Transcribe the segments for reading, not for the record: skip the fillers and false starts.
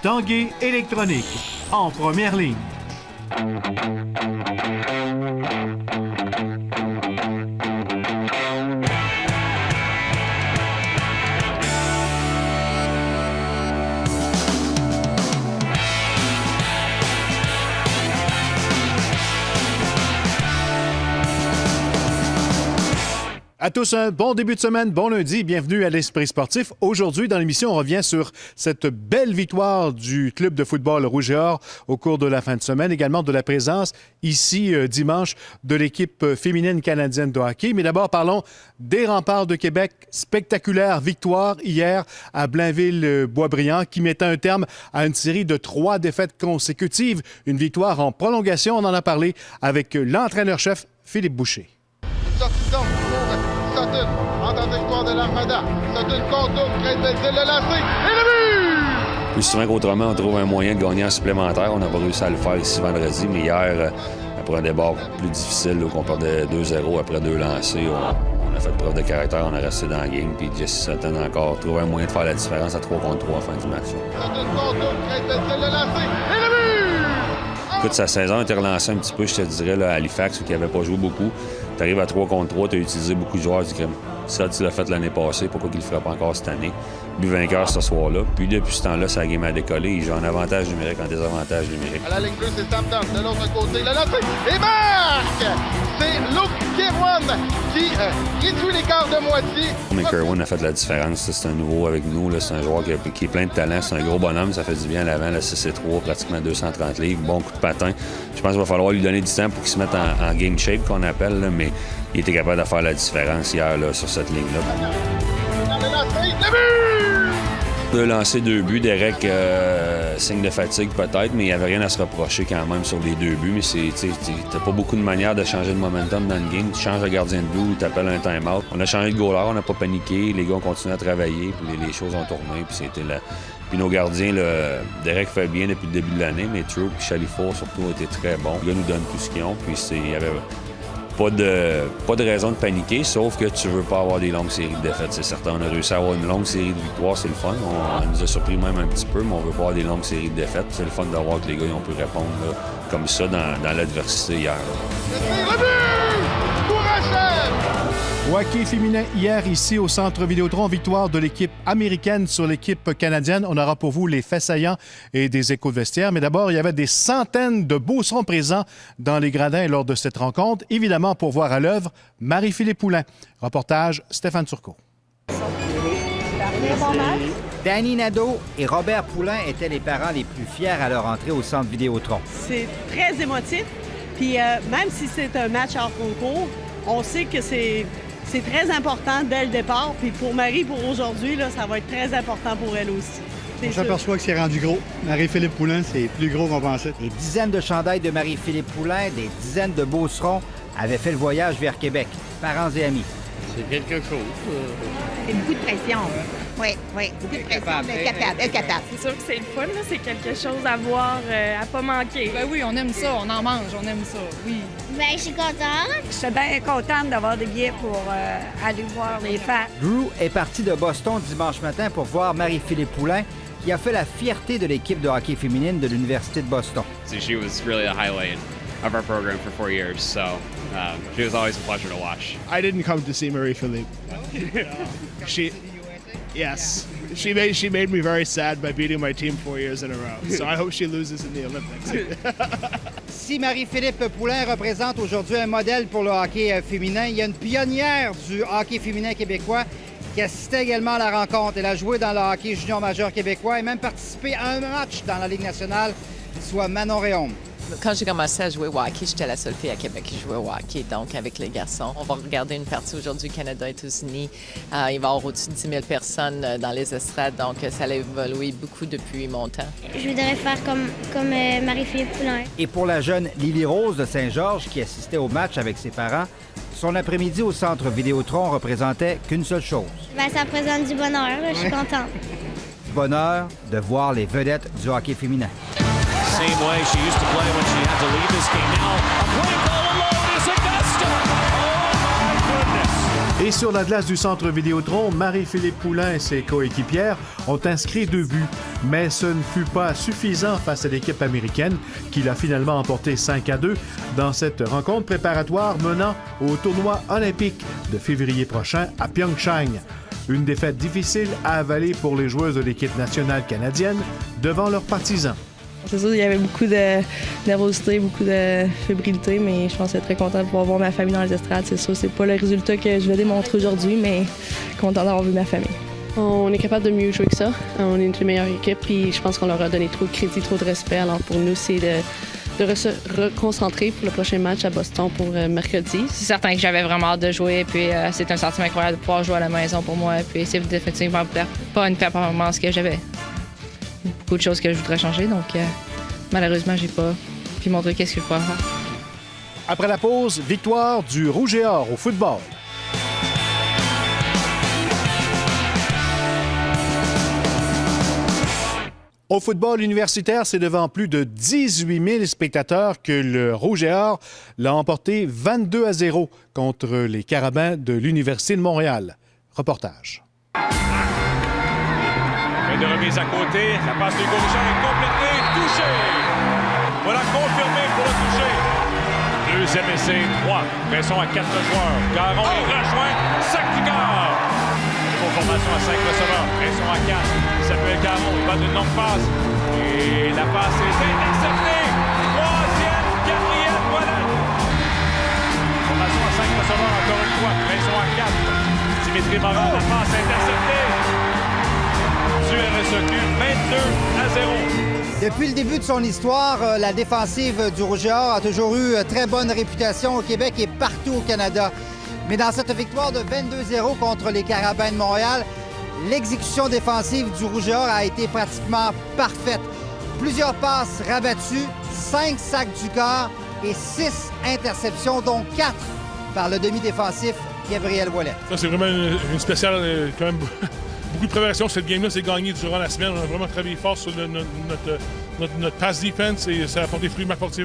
Tanguay électronique, en première ligne. À tous, un bon début de semaine, bon lundi, bienvenue à l'Esprit sportif. Aujourd'hui, dans l'émission, on revient sur cette belle victoire du club de football Rouge et Or au cours de la fin de semaine, également de la présence ici dimanche de l'équipe féminine canadienne de hockey. Mais d'abord, parlons des Remparts de Québec. Spectaculaire victoire hier à Blainville-Boisbriand qui mettait un terme à une série de 3 défaites consécutives. Une victoire en prolongation, on en a parlé avec l'entraîneur-chef Philippe Boucher. Sortissons pour Sutton en trajectoire de l'Armada. Sutton contourne, Craig Belzile le lancer et le but! Plus souvent qu'autrement, on trouve un moyen de gagner en supplémentaire. On n'a pas réussi à le faire ici vendredi, mais hier, après un départ plus difficile, où on perdait 2-0 après 2 lancés, on a fait preuve de caractère, on a resté dans la game, puis Jesse Sutton a encore trouvé un moyen de faire la différence à 3 contre 3 à la fin du match. Sutton contourne, Craig Belzile le lancer et le but! Écoute, sa saison a été relancée un petit peu, je te dirais, là, à Halifax, où il n'avait pas joué beaucoup. Tu arrives à 3 contre 3, tu as utilisé beaucoup de joueurs du crime. Ça, tu l'as fait l'année passée, pourquoi qu'il ne le ferait pas encore cette année? But vainqueur ce soir-là. Puis depuis ce temps-là, sa game a décollé. Il joue en avantage numérique, en désavantage numérique. À la ligne bleue, c'est Sam Dunn. De l'autre côté, le lancer et marque! C'est Luke Kerwan qui réduit l'écart de moitié. Mais Kerwan a fait la différence. C'est un nouveau avec nous. Là. C'est un joueur qui est plein de talent. C'est un gros bonhomme. Ça fait du bien à l'avant. La 6-3, pratiquement 230 livres. Bon coup de patin. Je pense qu'il va falloir lui donner du temps pour qu'il se mette en game shape, qu'on appelle. Là, mais il était capable de faire la différence hier là, sur cette ligne-là. Dans le lancer, le but! De lancer 2 buts, Derek, signe de fatigue peut-être, mais il n'y avait rien à se reprocher quand même sur les 2 buts. Mais t'as pas beaucoup de manières de changer de momentum dans le game. Tu changes le gardien de but ou tu appelles un time-out. On a changé de goaler, on n'a pas paniqué. Les gars ont continué à travailler, puis les choses ont tourné. Puis c'était là. Puis nos gardiens, là, Derek fait bien depuis le début de l'année, mais True et Chalifour surtout ont été très bons. Les gars nous donnent tout ce qu'ils ont, puis il y avait pas de raison de paniquer, sauf que tu veux pas avoir des longues séries de défaites. C'est certain, on a réussi à avoir une longue série de victoires, c'est le fun. On nous a surpris même un petit peu, mais on veut pas avoir des longues séries de défaites. C'est le fun d'avoir que les gars ils ont pu répondre là, comme ça dans l'adversité hier. Le but! Courageux! Hockey féminin hier ici au Centre Vidéotron, victoire de l'équipe américaine sur l'équipe canadienne. On aura pour vous les faits saillants et des échos de vestiaire. Mais d'abord, il y avait des centaines de Beaucerons présents dans les gradins lors de cette rencontre. Évidemment, pour voir à l'œuvre Marie-Philippe Poulin. Reportage Stéphane Turcot. Danny Nadeau et Robert Poulin étaient les parents les plus fiers à leur entrée au Centre Vidéotron. C'est très émotif. Puis même si c'est un match hors concours, on sait que c'est très important dès le départ. Puis pour Marie, pour aujourd'hui, là, ça va être très important pour elle aussi. On s'aperçoit que c'est rendu gros. Marie-Philippe Poulin, c'est plus gros qu'on pensait. Des dizaines de chandails de Marie-Philippe Poulin, des dizaines de Beaucerons avaient fait le voyage vers Québec, parents et amis. C'est quelque chose. C'est beaucoup de pression. Oui, beaucoup de pression, mais capable. C'est sûr que c'est le fun, là. C'est quelque chose à voir, à pas manquer. Ben oui, on aime ça, on en mange, on aime ça, oui. Ben, je suis contente. Je suis bien contente d'avoir des billets pour aller voir les fans. Drew est parti de Boston dimanche matin pour voir Marie-Philippe Poulin, qui a fait la fierté de l'équipe de hockey féminine de l'Université de Boston. She was really the highlight of our program for 4 years, so she was always a pleasure to watch. I didn't come to see Marie-Philippe. She made me very sad by beating my team 4 years in a row. So I hope she loses in the Olympics. Si Marie-Philippe Poulin représente aujourd'hui un modèle pour le hockey féminin, il y a une pionnière du hockey féminin québécois qui assistait également à la rencontre. Elle a joué dans le hockey junior majeur québécois et même participé à un match dans la Ligue nationale, soit Manon Réaume. Quand j'ai commencé à jouer au hockey, j'étais la seule fille à Québec qui jouait au hockey, donc avec les garçons. On va regarder une partie aujourd'hui Canada-États-Unis. Il va y avoir au-dessus de 10 000 personnes dans les estrades, donc ça a évolué beaucoup depuis mon temps. Je voudrais faire comme Marie-Philippe Poulin. Et pour la jeune Lily Rose de Saint-Georges qui assistait au match avec ses parents, son après-midi au Centre Vidéotron représentait qu'une seule chose. Ben, ça représente du bonheur, je suis contente. Du bonheur de voir les vedettes du hockey féminin. Same way she used to play when she had to leave this game. Now, a play goal alone is Augusta. Oh, my goodness. Et sur la glace du centre Vidéotron, Marie-Philippe Poulin et ses coéquipières ont inscrit 2 buts. Mais ce ne fut pas suffisant face à l'équipe américaine qui l'a finalement emporté 5-2 dans cette rencontre préparatoire menant au tournoi olympique de février prochain à Pyeongchang. Une défaite difficile à avaler pour les joueuses de l'équipe nationale canadienne devant leurs partisans. C'est sûr, il y avait beaucoup de nervosité, beaucoup de fébrilité, mais je pense être très content de pouvoir voir ma famille dans les estrades. C'est sûr, c'est pas le résultat que je vais démontrer aujourd'hui, mais content d'avoir vu ma famille. On est capable de mieux jouer que ça. On est une meilleure équipe, puis je pense qu'on leur a donné trop de crédit, trop de respect. Alors pour nous, c'est de se reconcentrer pour le prochain match à Boston pour mercredi. C'est certain que j'avais vraiment hâte de jouer, puis c'est un sentiment incroyable de pouvoir jouer à la maison pour moi. Puis c'est définitivement pas une performance que j'avais. Beaucoup de choses que je voudrais changer, donc malheureusement, j'ai pas pu montrer qu'est-ce que je pourrais faire. Après la pause, victoire du Rouge et Or au football. Au football universitaire, c'est devant plus de 18 000 spectateurs que le Rouge et Or l'a emporté 22-0 contre les Carabins de l'Université de Montréal. Reportage. De remise à côté, la passe de Gaudrichard est complétée, touché. Voilà confirmé pour le toucher. Deuxième essai, 3. Pression à 4 joueurs. Caron est rejoint, sac du quart. Formation à 5 receveurs, pression à 4. Samuel Caron, il va d'une longue passe. Et la passe est interceptée. Troisième, quatrième, voilà. Formation à 5 receveurs, encore une fois, pression à 4. Dimitri Morin, la passe interceptée. Du RSEQ, 22-0. Depuis le début de son histoire, la défensive du Rouge et Or a toujours eu très bonne réputation au Québec et partout au Canada. Mais dans cette victoire de 22-0 contre les Carabins de Montréal, l'exécution défensive du Rouge et Or a été pratiquement parfaite. Plusieurs passes rabattues, 5 sacs du corps et 6 interceptions, dont 4 par le demi-défensif Gabriel Ouellet. Ça, c'est vraiment une spéciale, quand même. Beaucoup de préparation. Cette game-là, c'est gagné durant la semaine. On a vraiment travaillé fort sur notre pass defense et ça a apporté fruit. Marc Fortier,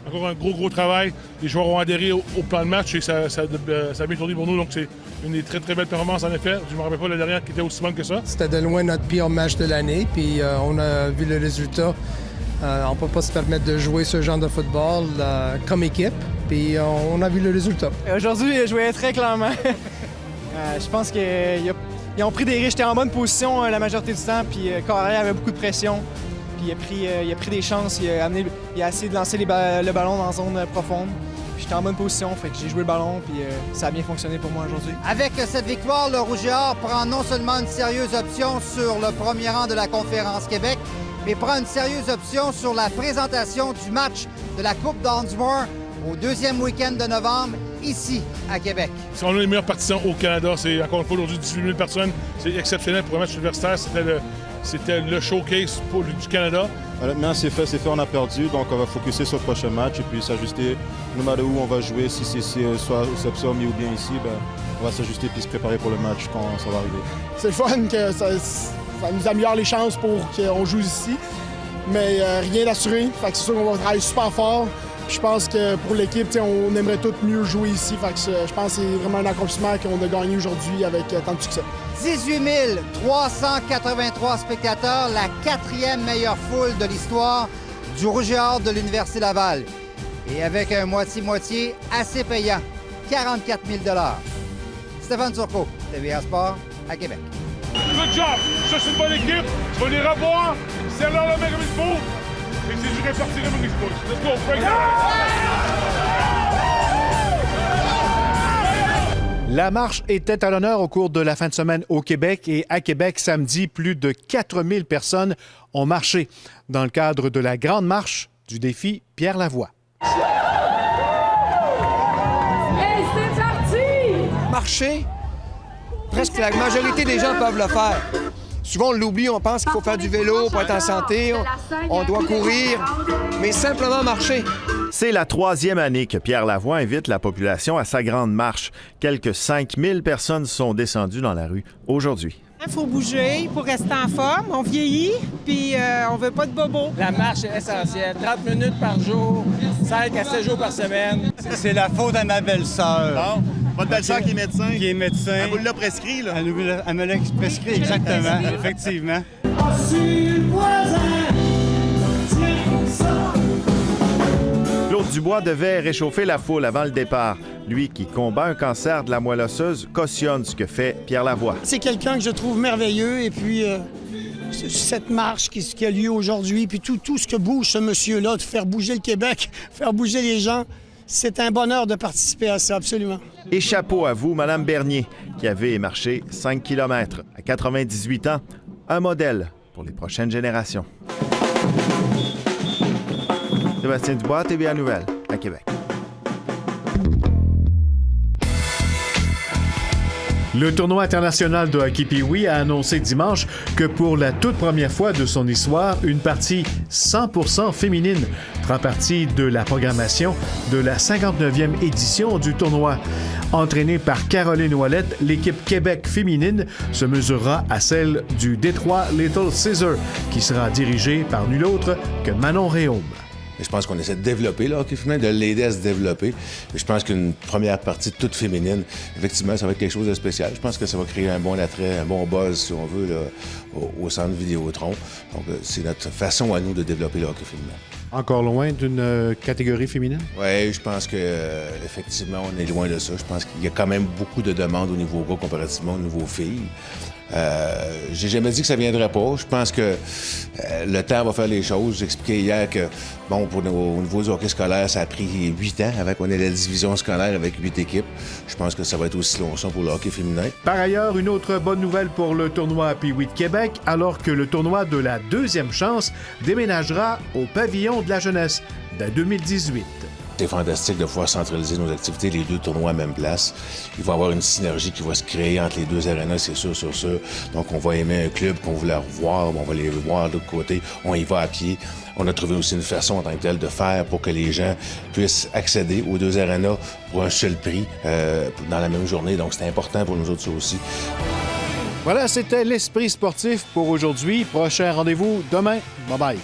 encore un gros travail. Les joueurs ont adhéré au plan de match et ça a bien tourné pour nous. Donc, c'est une des très belles performances, en effet. Je ne me rappelle pas la dernière qui était aussi bonne que ça. C'était de loin notre pire match de l'année. Puis on a vu le résultat. On ne peut pas se permettre de jouer ce genre de football comme équipe. Puis on a vu le résultat. Aujourd'hui, je jouais très clairement. Je pense qu'ils ont pris des risques. J'étais en bonne position la majorité du temps, puis Carré avait beaucoup de pression. Puis il a pris des chances, il a essayé de lancer le ballon dans la zone profonde. Puis j'étais en bonne position, fait que j'ai joué le ballon, puis ça a bien fonctionné pour moi aujourd'hui. Avec cette victoire, le Rouge et Or prend non seulement une sérieuse option sur le premier rang de la Conférence Québec, mais prend une sérieuse option sur la présentation du match de la Coupe Downsmore au deuxième week-end de novembre, ici, à Québec. Si on a les meilleurs partisans au Canada, c'est encore une fois aujourd'hui 18 000 personnes. C'est exceptionnel pour un match universitaire. C'était le showcase du Canada. Maintenant, c'est fait, on a perdu. Donc, on va focusser sur le prochain match et puis s'ajuster. No matter où on va jouer, si c'est soit au Sepsum ou bien ici, on va s'ajuster puis se préparer pour le match quand ça va arriver. C'est le fun que ça nous améliore les chances pour qu'on joue ici. Mais rien d'assuré. Fait que c'est sûr qu'on va travailler super fort. Je pense que pour l'équipe, on aimerait tous mieux jouer ici. Fait que je pense que c'est vraiment un accomplissement qu'on a gagné aujourd'hui avec tant de succès. 18 383 spectateurs, la 4e meilleure foule de l'histoire du Rouge et Or de l'Université Laval. Et avec un moitié-moitié assez payant, 44 000 $. Stéphane Turcot, TVA Sport, à Québec. Good job! Ça, c'est une bonne équipe. Tu vas les revoir. C'est là le mec comme il faut. Et c'est du répartir comme il faut. Let's go, break La marche était à l'honneur au cours de la fin de semaine au Québec et à Québec, samedi, plus de 4000 personnes ont marché dans le cadre de la grande marche du défi Pierre Lavoie. Hey, c'est parti! Marcher, presque la majorité des gens peuvent le faire. Souvent, on l'oublie, on pense qu'il faut faire du vélo pour être en santé, on doit courir, mais simplement marcher. C'est la 3e année que Pierre Lavoie invite la population à sa grande marche. Quelques 5000 personnes sont descendues dans la rue aujourd'hui. Il faut bouger pour rester en forme. On vieillit, puis on veut pas de bobos. La marche est essentielle. 30 minutes par jour, 5 à 7 jours par semaine. C'est la faute à ma belle-sœur. Votre belle-sœur qui est médecin. Qui est médecin. Elle vous l'a prescrit, là? Elle me l'a prescrit, exactement, effectivement. Claude Dubois devait réchauffer la foule avant le départ. Lui qui combat un cancer de la moelle osseuse cautionne ce que fait Pierre Lavoie. C'est quelqu'un que je trouve merveilleux et puis cette marche qui a lieu aujourd'hui, puis tout ce que bouge ce monsieur-là, de faire bouger le Québec, faire bouger les gens, c'est un bonheur de participer à ça, absolument. Et chapeau à vous, Mme Bernier, qui avait marché 5 km. À 98 ans, un modèle pour les prochaines générations. Sébastien Dubois, TVA Nouvelles, à Québec. Le tournoi international de hockey Pee-Wee a annoncé dimanche que pour la toute première fois de son histoire, une partie 100% féminine fera partie de la programmation de la 59e édition du tournoi. Entraînée par Caroline Ouellette, l'équipe Québec féminine se mesurera à celle du Détroit Little Caesar, qui sera dirigée par nul autre que Manon Réaume. Je pense qu'on essaie de développer le hockey féminin, de l'aider à se développer. Mais je pense qu'une première partie toute féminine, effectivement, ça va être quelque chose de spécial. Je pense que ça va créer un bon attrait, un bon buzz, si on veut, là, au centre Vidéotron. Donc, c'est notre façon à nous de développer le hockey féminin. Encore loin d'une catégorie féminine? Oui, je pense qu'effectivement, on est loin de ça. Je pense qu'il y a quand même beaucoup de demandes au niveau gars comparativement au niveau filles. J'ai jamais dit que ça viendrait pas. Je pense que le temps va faire les choses. J'expliquais hier que, bon, au niveau du hockey scolaire, ça a pris 8 ans avant qu'on ait la division scolaire avec 8 équipes. Je pense que ça va être aussi long ça pour le hockey féminin. Par ailleurs, une autre bonne nouvelle pour le tournoi Pee-Wee de Québec, alors que le tournoi de la deuxième chance déménagera au pavillon de la jeunesse dès 2018. C'est fantastique de pouvoir centraliser nos activités, les deux tournois à même place. Il va y avoir une synergie qui va se créer entre les deux arénas, c'est sûr, sur ça. Donc, on va aimer un club qu'on voulait revoir, on va les voir de l'autre côté, on y va à pied. On a trouvé aussi une façon en tant que telle de faire pour que les gens puissent accéder aux deux arénas pour un seul prix dans la même journée. Donc, c'est important pour nous autres, ça aussi. Voilà, c'était l'Esprit sportif pour aujourd'hui. Prochain rendez-vous demain. Bye-bye.